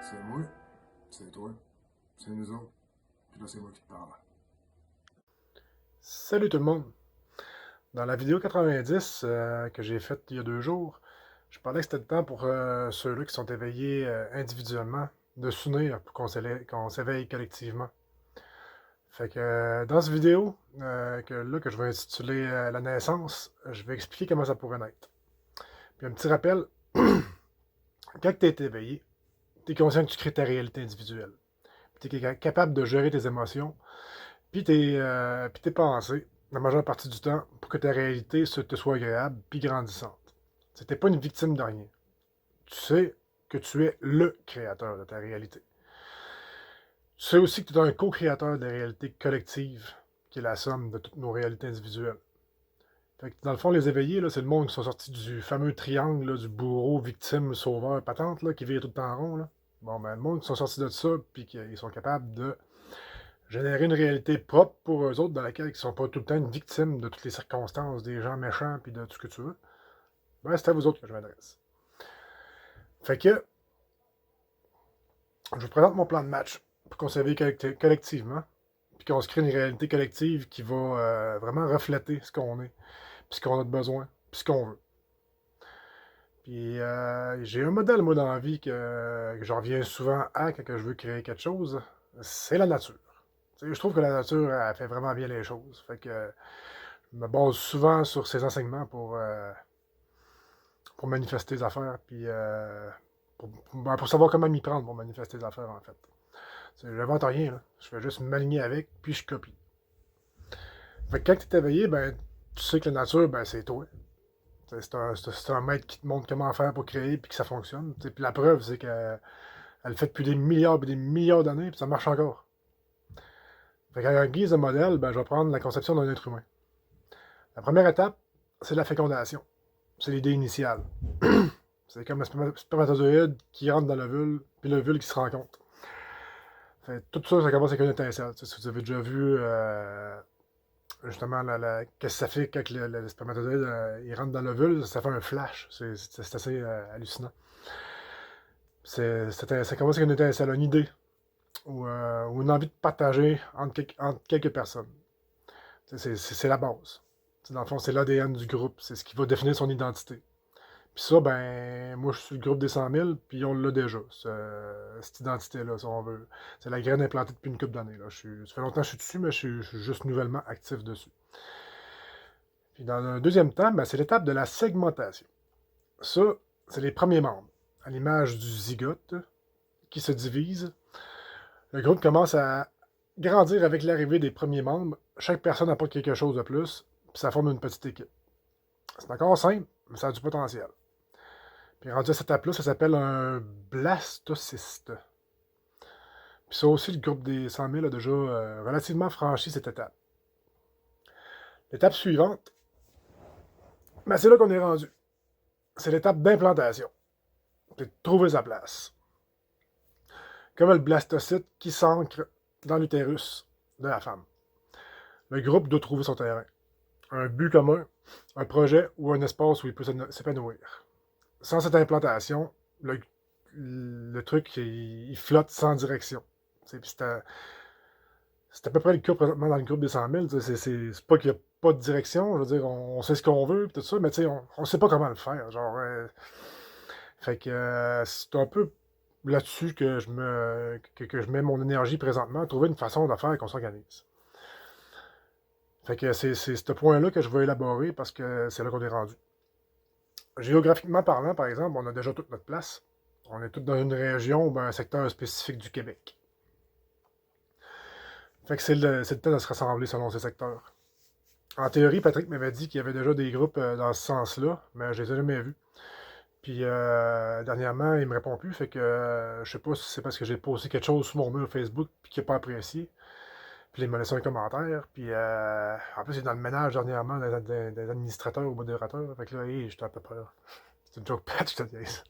C'est moi, c'est toi, c'est nous autres, puis là c'est moi qui te parle. Salut tout le monde! Dans la vidéo 90 que j'ai faite il y a 2 jours, je parlais que c'était le temps pour ceux-là qui sont éveillés individuellement de s'unir pour qu'on s'éveille collectivement. Fait que dans cette vidéo que je vais intituler La naissance, je vais expliquer comment ça pourrait naître. Puis un petit rappel, quand tu es éveillé, tu es conscient que tu crées ta réalité individuelle. Tu es capable de gérer tes émotions, puis tes pensées, la majeure partie du temps, pour que ta réalité te soit agréable puis grandissante. Tu n'es pas une victime de rien. Tu sais que tu es le créateur de ta réalité. Tu sais aussi que tu es un co-créateur de la réalité collective, qui est la somme de toutes nos réalités individuelles. Fait que dans le fond, les éveillés, là, c'est le monde qui sont sortis du fameux triangle là, du bourreau, victime, sauveur, patente, là, qui vit tout le temps rond. Là. Bon, ben, le monde qui sont sortis de ça, puis qu'ils sont capables de générer une réalité propre pour eux autres, dans laquelle ils ne sont pas tout le temps une victime de toutes les circonstances, des gens méchants, puis de tout ce que tu veux, ben, c'est à vous autres que je m'adresse. Fait que, je vous présente mon plan de match pour qu'on s'éveille collectivement, puis qu'on se crée une réalité collective qui va vraiment refléter ce qu'on est, puis ce qu'on a de besoin, puis ce qu'on veut. Puis j'ai un modèle, moi, dans la vie que j'en reviens souvent à quand je veux créer quelque chose, c'est la nature. T'sais, je trouve que la nature, elle fait vraiment bien les choses. Fait que je me base souvent sur ses enseignements pour manifester les affaires, puis pour savoir comment m'y prendre pour manifester les affaires, en fait. Je n'invente rien, là. Je fais juste m'aligner avec, puis je copie. Fait que quand tu es éveillé, ben, tu sais que la nature, ben, c'est toi. C'est un maître qui te montre comment faire pour créer, puis que ça fonctionne. Puis la preuve, c'est qu'elle le fait depuis des milliards et des milliards d'années, puis ça marche encore. Fait qu'en guise de modèle, ben, je vais prendre la conception d'un être humain. La première étape, c'est la fécondation. C'est l'idée initiale. C'est comme un spermatozoïde qui rentre dans l'ovule, puis l'ovule qui se rencontre. Fait, tout ça, ça commence avec une étincelle. Si vous avez déjà vu justement qu'est-ce que ça fait quand le spermatozoïde il rentre dans l'ovule, ça fait un flash. C'est assez hallucinant. Ça commence avec une étincelle, une idée, ou une envie de partager entre quelques personnes. C'est la base. Dans le fond, c'est l'ADN du groupe. C'est ce qui va définir son identité. Puis ça, ben, moi, je suis le groupe des 100 000, puis on l'a déjà, cette identité-là, si on veut. C'est la graine implantée depuis une couple d'années. Ça fait longtemps que je suis dessus, mais je suis juste nouvellement actif dessus. Puis dans un deuxième temps, ben, c'est l'étape de la segmentation. Ça, c'est les premiers membres, à l'image du zygote, qui se divise. Le groupe commence à grandir avec l'arrivée des premiers membres. Chaque personne apporte quelque chose de plus, puis ça forme une petite équipe. C'est encore simple, mais ça a du potentiel. Puis rendu à cette étape-là, ça s'appelle un blastocyste. Puis ça aussi, le groupe des 100 000 a déjà relativement franchi cette étape. L'étape suivante, ben c'est là qu'on est rendu. C'est l'étape d'implantation. C'est de trouver sa place. Comme le blastocyte qui s'ancre dans l'utérus de la femme. Le groupe doit trouver son terrain. Un but commun, un projet ou un espace où il peut s'épanouir. Sans cette implantation, le truc, il flotte sans direction. C'est à peu près le cas présentement dans le groupe des 100 000. C'est pas qu'il n'y a pas de direction, je veux dire, on sait ce qu'on veut, tout ça, mais on ne sait pas comment le faire. Genre, fait que c'est un peu là-dessus que je mets mon énergie présentement, trouver une façon de faire qu'on s'organise. Fait que c'est ce point-là que je veux élaborer parce que c'est là qu'on est rendu. Géographiquement parlant, par exemple, on a déjà toute notre place. On est tous dans une région ou un secteur spécifique du Québec. Fait que c'est le temps de se rassembler selon ces secteurs. En théorie, Patrick m'avait dit qu'il y avait déjà des groupes dans ce sens-là, mais je les ai jamais vus. Puis dernièrement, il me répond plus, fait que je sais pas si c'est parce que j'ai posté quelque chose sur mon mur Facebook puis qu'il n'a pas apprécié. Puis il m'a laissé un commentaire. Puis en plus, il est dans le ménage dernièrement des administrateurs ou modérateurs. Fait que là, hey, j'étais un peu peur. C'est une joke pet, je te dis.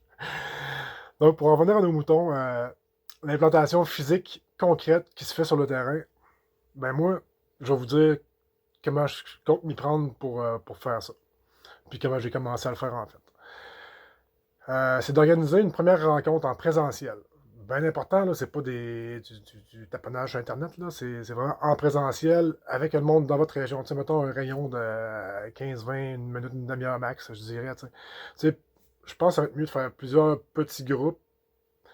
Donc, pour en revenir à nos moutons, l'implantation physique concrète qui se fait sur le terrain, ben moi, je vais vous dire comment je compte m'y prendre pour faire ça. Puis comment j'ai commencé à le faire en fait. C'est d'organiser une première rencontre en présentiel. bien important, là, c'est pas du taponnage sur Internet, là, c'est vraiment en présentiel, avec le monde dans votre région. Tu sais, mettons un rayon de 15-20 minutes, une demi-heure max, je dirais, tu sais. Tu sais, je pense que ça va être mieux de faire plusieurs petits groupes.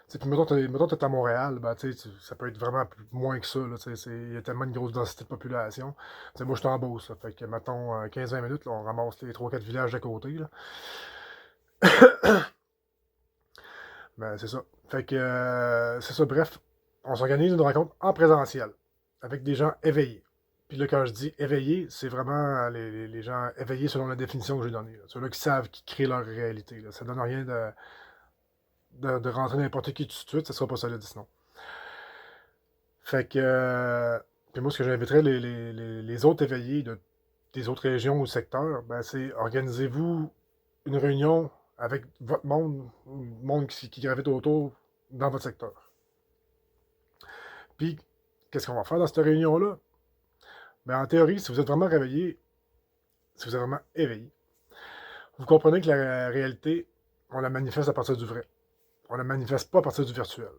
Tu sais, puis mettons t'es à Montréal, ben, tu sais, ça peut être vraiment moins que ça, là, tu sais, il y a tellement une grosse densité de population. Tu sais, moi, je suis en Beauce, là, fait que, mettons, 15-20 minutes, là, on ramasse les 3-4 villages d'à côté, là. Ben, c'est ça. Fait que, c'est ça, bref, on s'organise une rencontre en présentiel, avec des gens éveillés. Puis là, quand je dis éveillés, c'est vraiment les gens éveillés selon la définition que j'ai donnée. Ceux-là qui savent, qui créent leur réalité. Là. Ça donne rien de rentrer n'importe qui tout de suite, ça sera pas solide sinon. Fait que, puis moi, ce que j'inviterais les autres éveillés des autres régions ou secteurs, ben, c'est organisez-vous une réunion avec votre monde, ou le monde qui gravite autour dans votre secteur. Puis, qu'est-ce qu'on va faire dans cette réunion-là? Ben, en théorie, si vous êtes vraiment réveillé, si vous êtes vraiment éveillé, vous comprenez que la réalité, on la manifeste à partir du vrai. On la manifeste pas à partir du virtuel.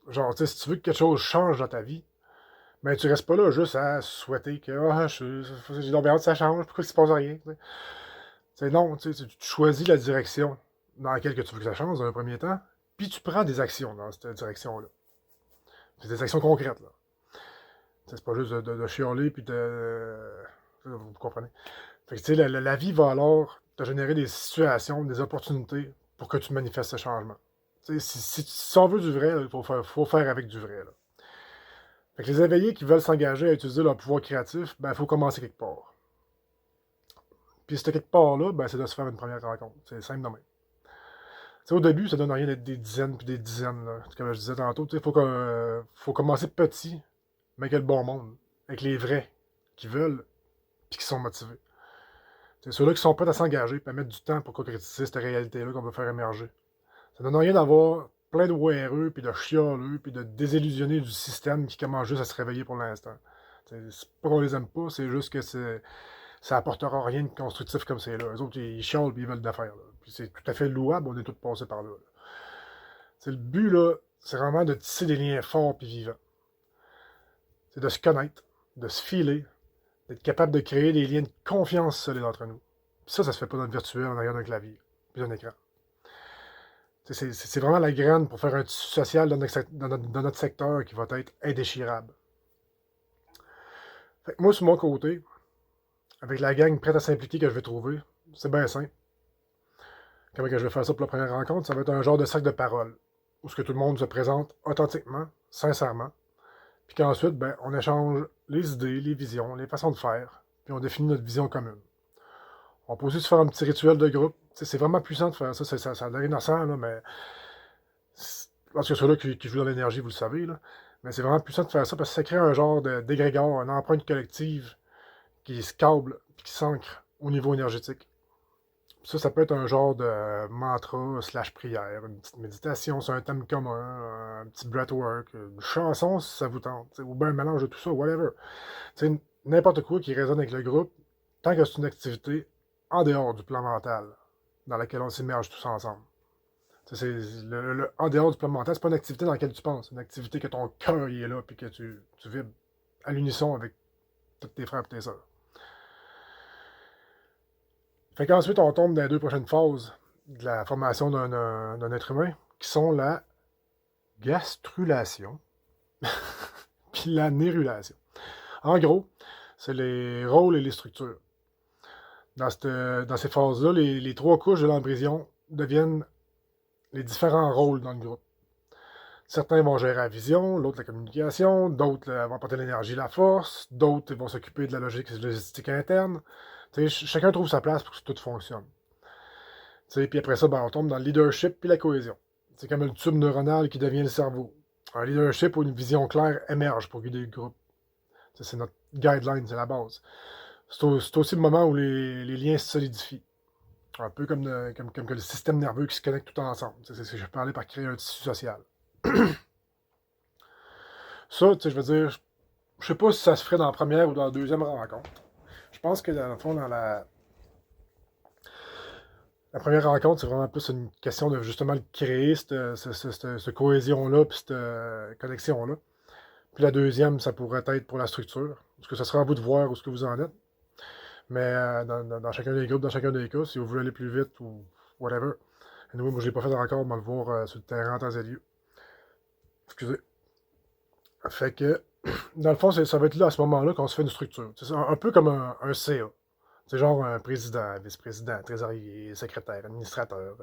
Genre, tu sais, si tu veux que quelque chose change dans ta vie, ben, tu restes pas là juste à souhaiter que j'ai donc bien hâte que ça change, pourquoi il se passe rien? C'est non, tu choisis la direction dans laquelle que tu veux que ça change dans un premier temps, puis tu prends des actions dans cette direction-là. C'est des actions concrètes, là. C'est pas juste de chialer, puis vous comprenez. Fait que, tu sais, la vie va alors te générer des situations, des opportunités pour que tu manifestes ce changement. Tu sais, si on veut du vrai, il faut faire avec du vrai, là. Fait que les éveillés qui veulent s'engager à utiliser leur pouvoir créatif, ben, il faut commencer quelque part. Puis, ce quelque part-là, ben, c'est de se faire une première rencontre. C'est simple de même. T'sais, au début, ça donne rien d'être des dizaines puis des dizaines. Là. Comme je disais tantôt, il faut commencer petit, mais avec le bon monde. Avec les vrais, qui veulent puis qui sont motivés. C'est ceux-là qui sont prêts à s'engager et à mettre du temps pour concrétiser cette réalité-là qu'on veut faire émerger. Ça donne rien d'avoir plein de ORE, puis de chialeux, puis de désillusionner du système qui commence juste à se réveiller pour l'instant. C'est pas qu'on les aime pas, c'est juste que ça apportera rien de constructif comme c'est là. Les autres, ils chialent et ils veulent d'affaires. Puis c'est tout à fait louable, on est tous passés par là. C'est le but, là, c'est vraiment de tisser des liens forts et vivants. C'est de se connaître, de se filer, d'être capable de créer des liens de confiance solides entre nous. Puis ça se fait pas dans le virtuel, en arrière d'un clavier, puis d'un écran. C'est vraiment la graine pour faire un tissu social dans notre secteur qui va être indéchirable. Fait que moi, sur mon côté, avec la gang prête à s'impliquer que je vais trouver, c'est bien simple. Comment que je vais faire ça pour la première rencontre? Ça va être un genre de sac de parole, où ce que tout le monde se présente authentiquement, sincèrement, puis qu'ensuite, ben, on échange les idées, les visions, les façons de faire, puis on définit notre vision commune. On peut aussi se faire un petit rituel de groupe. C'est vraiment puissant de faire ça. Ça a l'air innocent, là, mais. Parce que ceux-là qui jouent dans l'énergie, vous le savez, là. Mais c'est vraiment puissant de faire ça parce que ça crée un genre d'égrégore, une empreinte collective qui se câble et qui s'ancre au niveau énergétique. Ça peut être un genre de mantra slash prière, une petite méditation sur un thème commun, un petit breathwork, une chanson si ça vous tente, ou bien un mélange de tout ça, whatever. N'importe quoi qui résonne avec le groupe, tant que c'est une activité en dehors du plan mental, dans laquelle on s'immerge tous ensemble. En dehors du plan mental, c'est pas une activité dans laquelle tu penses, c'est une activité que ton cœur est là, puis que tu vibres à l'unisson avec tous tes frères et tes sœurs. Fait qu'ensuite, on tombe dans les deux prochaines phases de la formation d'un être humain, qui sont la gastrulation puis la nérulation. En gros, c'est les rôles et les structures. Dans ces phases-là, les trois couches de l'embryon deviennent les différents rôles dans le groupe. Certains vont gérer la vision, l'autre la communication, d'autres vont apporter l'énergie, la force, d'autres vont s'occuper de la logistique interne. Chacun trouve sa place pour que tout fonctionne. Puis après ça, ben, on tombe dans le leadership puis la cohésion. C'est comme le tube neuronal qui devient le cerveau. Un leadership ou une vision claire émerge pour guider le groupe. C'est notre guideline, c'est la base. C'est aussi le moment où les liens se solidifient. Un peu comme le système nerveux qui se connecte tout ensemble. C'est ce que je parlais par créer un tissu social. Ça, je veux dire, je sais pas si ça se ferait dans la première ou dans la deuxième rencontre. Je pense que dans le fond, La première rencontre, c'est vraiment plus une question de justement de créer cette cohésion-là, puis cette connexion-là. Puis la deuxième, ça pourrait être pour la structure. Parce que ça sera à vous de voir où ce que vous en êtes. Mais dans chacun des groupes, dans chacun des cas, si vous voulez aller plus vite ou whatever. Anyway, moi, je l'ai pas fait encore, on va le voir sur le terrain en temps et lieu. Excusez. Fait que, dans le fond, ça va être là, à ce moment-là, qu'on se fait une structure. C'est un peu comme un CA. C'est genre un président, vice-président, trésorier, secrétaire, administrateur.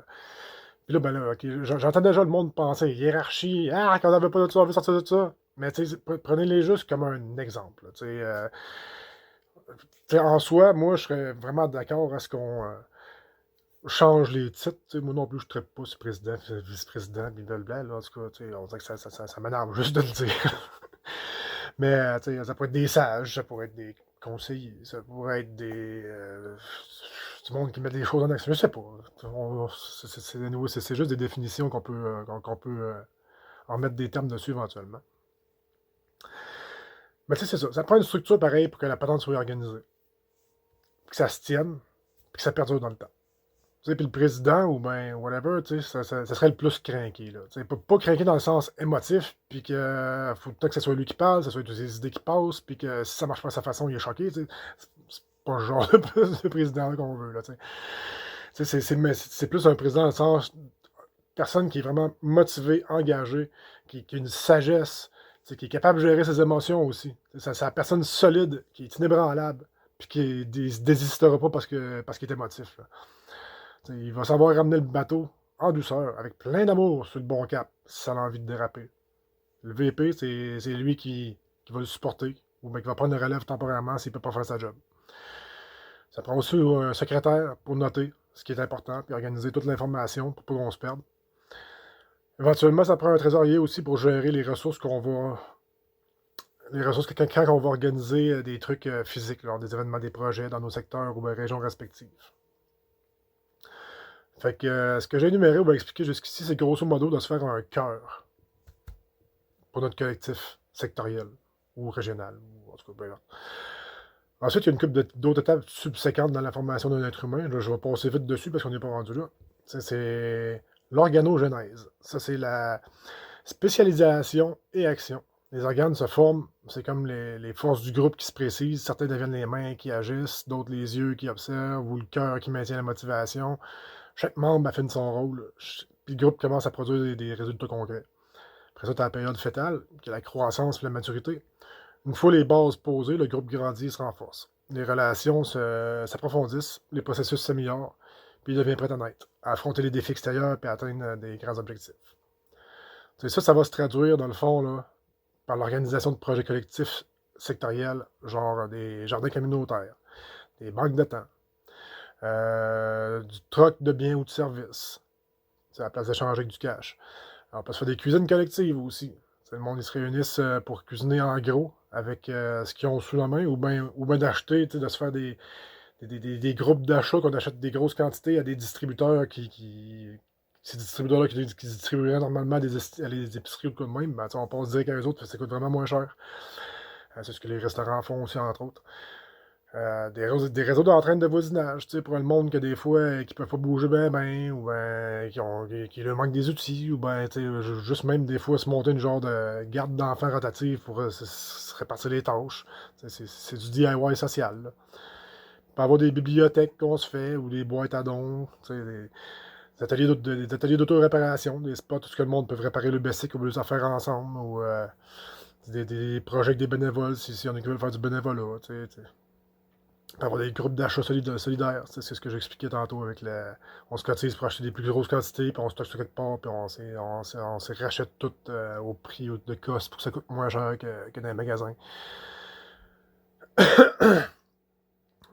Puis là, ben là, ok, j'entends déjà le monde penser hiérarchie, ah, quand on n'avait pas de ça, on veut sortir de ça. Mais tu sais, prenez-les juste comme un exemple. Tu sais, en soi, moi, je serais vraiment d'accord à ce qu'on change les titres. Tu sais, moi non plus, je ne traite pas ce président, vice-président, blablabla. Là, en tout cas, tu sais, on dirait que ça m'énerve juste de le dire. Mais tu sais, ça pourrait être des sages, ça pourrait être des conseillers, ça pourrait être du monde qui met des choses en action. Je sais pas. C'est juste des définitions qu'on peut en mettre des termes dessus éventuellement. Mais tu sais, c'est ça. Ça prend une structure pareille pour que la patente soit organisée. Que ça se tienne, puis que ça perdure dans le temps. Tu sais, puis le président, ou ben whatever, tu sais, ça serait le plus craqué, là. Tu sais, pas craqué dans le sens émotif, puis que faut tout le temps que ce soit lui qui parle, que ce soit ses idées qui passent, puis que si ça marche pas à sa façon, il est choqué, tu sais. C'est pas le genre de président qu'on veut, là, tu sais. Tu sais, c'est plus un président dans le sens personne qui est vraiment motivé, engagé, qui a une sagesse, tu sais, qui est capable de gérer ses émotions aussi. C'est la personne solide, qui est inébranlable, puis qui désistera pas parce qu'il est émotif, là. T'sais, il va savoir ramener le bateau en douceur, avec plein d'amour sur le bon cap, si ça a envie de déraper. Le VP, c'est lui qui va le supporter, ou bien qui va prendre le relève temporairement s'il ne peut pas faire sa job. Ça prend aussi un secrétaire pour noter ce qui est important, puis organiser toute l'information pour pas qu'on se perde. Éventuellement, ça prend un trésorier aussi pour gérer les ressources qu'on va. Les ressources quand on va organiser des trucs physiques, lors des événements, des projets dans nos secteurs ou régions respectives. Fait que ce que j'ai énuméré ou expliqué jusqu'ici, c'est grosso modo de se faire un cœur pour notre collectif sectoriel ou régional, ou en tout cas, peu importe. Ensuite, il y a une couple d'autres étapes subséquentes dans la formation d'un être humain. Là, je vais passer vite dessus parce qu'on n'est pas rendu là. C'est l'organogenèse. Ça, c'est la spécialisation et action. Les organes se forment, c'est comme les forces du groupe qui se précisent. Certains deviennent les mains qui agissent, d'autres les yeux qui observent, ou le cœur qui maintient la motivation. Chaque membre affine son rôle, puis le groupe commence à produire des résultats concrets. Après ça, tu as la période fétale, qui est la croissance et la maturité. Une fois les bases posées, le groupe grandit et se renforce. Les relations s'approfondissent, les processus s'améliorent, puis il devient prêt à naître, à affronter les défis extérieurs et à atteindre des grands objectifs. Ça va se traduire, dans le fond, là, par l'organisation de projets collectifs sectoriels, genre des jardins communautaires, des banques de temps, du troc de biens ou de services. C'est à la place d'échanger avec du cash. Alors, on peut se faire des cuisines collectives aussi. Le monde, ils se réunissent pour cuisiner en gros avec ce qu'ils ont sous la main, ou bien d'acheter, de se faire des groupes d'achats, qu'on achète des grosses quantités à des distributeurs ces distributeurs-là qui distribueraient normalement à des épiceries ou quoi de même, ben, on passe direct à eux autres, ça coûte vraiment moins cher. C'est ce que les restaurants font aussi, entre autres. Des réseaux d'entraîne de voisinage, pour le monde que des fois, qui peuvent pas bouger ben, ou qui leur manquent des outils, ou ben, juste même des fois se monter une genre de garde d'enfants rotative pour se répartir les tâches. C'est du DIY social, là. Il peut y avoir des bibliothèques qu'on se fait, ou des boîtes à dons, des ateliers d'auto-réparation, des spots où le monde peut réparer le basic ou les affaires ensemble, ou des projets avec des bénévoles, si on est qui veulent faire du bénévolat, Il peut y avoir des groupes d'achat solidaires, c'est ce que j'expliquais tantôt avec on se cotise pour acheter des plus grosses quantités, puis on stocke sur quelque part, puis on se rachète tout au prix de cost pour que ça coûte moins cher que dans les magasins.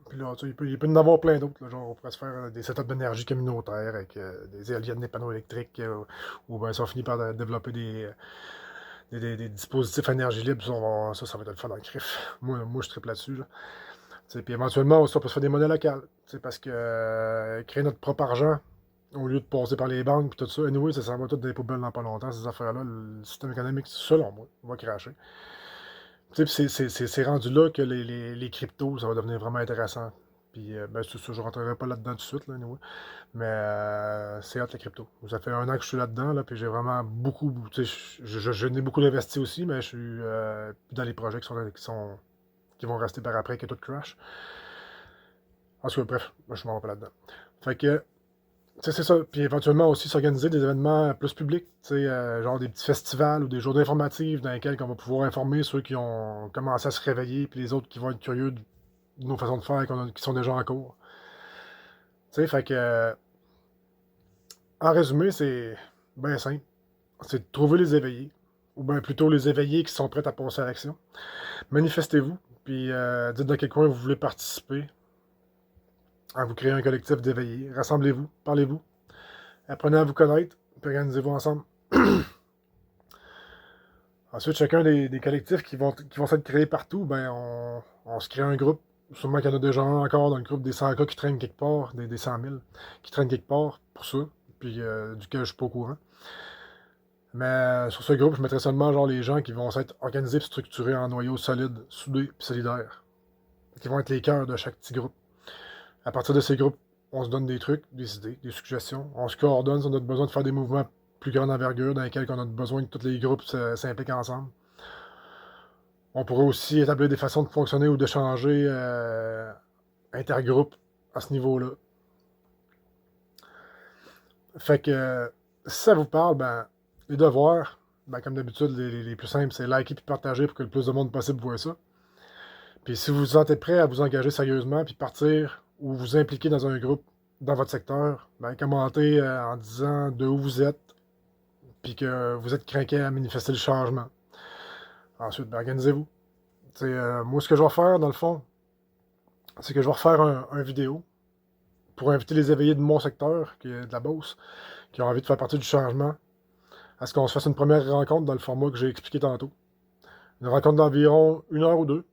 Puis là, il peut y en avoir plein d'autres. Genre, on pourrait se faire des setups d'énergie communautaire avec des éoliennes, des panneaux électriques, ou bien si on finit par développer des dispositifs à énergie libre, ça va être le fun dans le crif. Moi, je triple là-dessus. Là. Puis éventuellement, on peut se faire des monnaies locales. Parce que créer notre propre argent, au lieu de passer par les banques, puis tout ça, anyway, ça s'en va tout dans les poubelles dans pas longtemps, ces affaires-là. Le système économique, selon moi, va cracher. C'est rendu là que les cryptos, ça va devenir vraiment intéressant. Puis, ben, c'est ça, je rentrerai pas là-dedans tout de suite, là, anyway. Mais c'est hot la crypto. Ça fait 1 an que je suis là-dedans, là, puis j'ai vraiment beaucoup. Tu sais, je n'ai beaucoup investi aussi, mais je suis dans les projets qui vont rester par après, que tout crash. En tout cas, bref, moi, je m'en vais pas là-dedans. Fait que, tu sais, c'est ça. Puis éventuellement aussi s'organiser des événements plus publics, tu sais, genre des petits festivals ou des journées informatives dans lesquels on va pouvoir informer ceux qui ont commencé à se réveiller, puis les autres qui vont être curieux de nos façons de faire qui sont déjà en cours. Tu sais, fait que, en résumé, c'est bien simple. C'est de trouver les éveillés, ou bien plutôt les éveillés qui sont prêts à passer à l'action. Manifestez-vous, puis dites dans quel coin vous voulez participer, à vous créer un collectif d'éveillés. Rassemblez-vous, parlez-vous, apprenez à vous connaître, puis organisez-vous ensemble. Ensuite, chacun des collectifs qui vont s'être créés partout, ben on se crée un groupe. Sûrement qu'il y en a déjà un encore dans le groupe des 100 gars qui traînent quelque part, des 100 000 qui traînent quelque part pour ça, puis duquel je suis pas au courant. Mais sur ce groupe, je mettrais seulement genre les gens qui vont s'être organisés et structurés en noyaux solides, soudés et solidaires. Qui vont être les cœurs de chaque petit groupe. À partir de ces groupes, on se donne des trucs, des idées, des suggestions. On se coordonne si on a besoin de faire des mouvements plus grande envergure dans lesquels on a besoin que tous les groupes s'impliquent ensemble. On pourrait aussi établir des façons de fonctionner ou d'échanger intergroupes à ce niveau-là. Fait que si ça vous parle, ben, les devoirs, ben, comme d'habitude, les plus simples, c'est liker et partager pour que le plus de monde possible voit ça. Puis si vous vous sentez prêt à vous engager sérieusement, puis partir ou vous impliquer dans un groupe dans votre secteur, ben, commentez en disant de où vous êtes, puis que vous êtes craqué à manifester le changement. Ensuite, ben, organisez-vous. Moi, ce que je vais faire, dans le fond, c'est que je vais refaire un vidéo pour inviter les éveillés de mon secteur, qui est de la Beauce, qui ont envie de faire partie du changement, à ce qu'on se fasse une première rencontre dans le format que j'ai expliqué tantôt. Une rencontre d'environ 1 heure ou 2,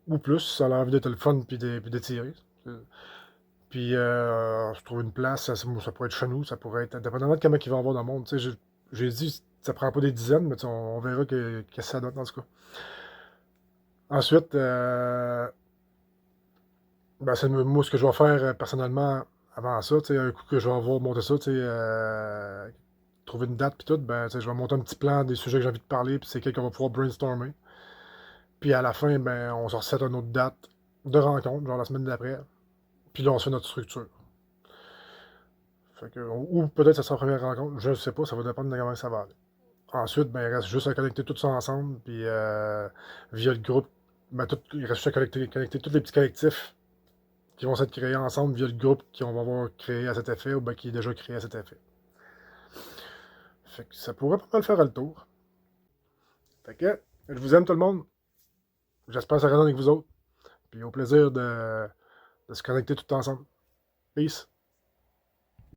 ou plus, si ça a envie d'être le fun puis d'étirer. Puis, se trouver une place, ça pourrait être chez nous, ça pourrait être, dépendamment de comment il va y avoir dans le monde. J'ai dit, ça prend pas des dizaines, mais on verra qu'est-ce que ça donne, en tout cas. Ensuite, ben, c'est moi ce que je vais faire personnellement avant ça, un coup que je vais avoir monté ça, trouver une date puis tout, ben, je vais monter un petit plan des sujets que j'ai envie de parler, puis c'est qu'on va pouvoir brainstormer. Puis à la fin, ben, on se reset une autre date de rencontre, genre la semaine d'après. Puis là, on se fait notre structure. Fait que, ou peut-être ça sera la première rencontre, je ne sais pas, ça va dépendre de comment ça va aller. Ensuite, ben, il reste juste à connecter tout ça ensemble, puis via le groupe, ben, il reste juste à connecter tous les petits collectifs qui vont s'être créés ensemble via le groupe qu'on va avoir créé à cet effet ou ben, qui est déjà créé à cet effet. Fait que ça pourrait pas mal faire le tour. Fait que je vous aime tout le monde. J'espère que ça résonne avec vous autres. Puis au plaisir de se connecter tout ensemble. Peace.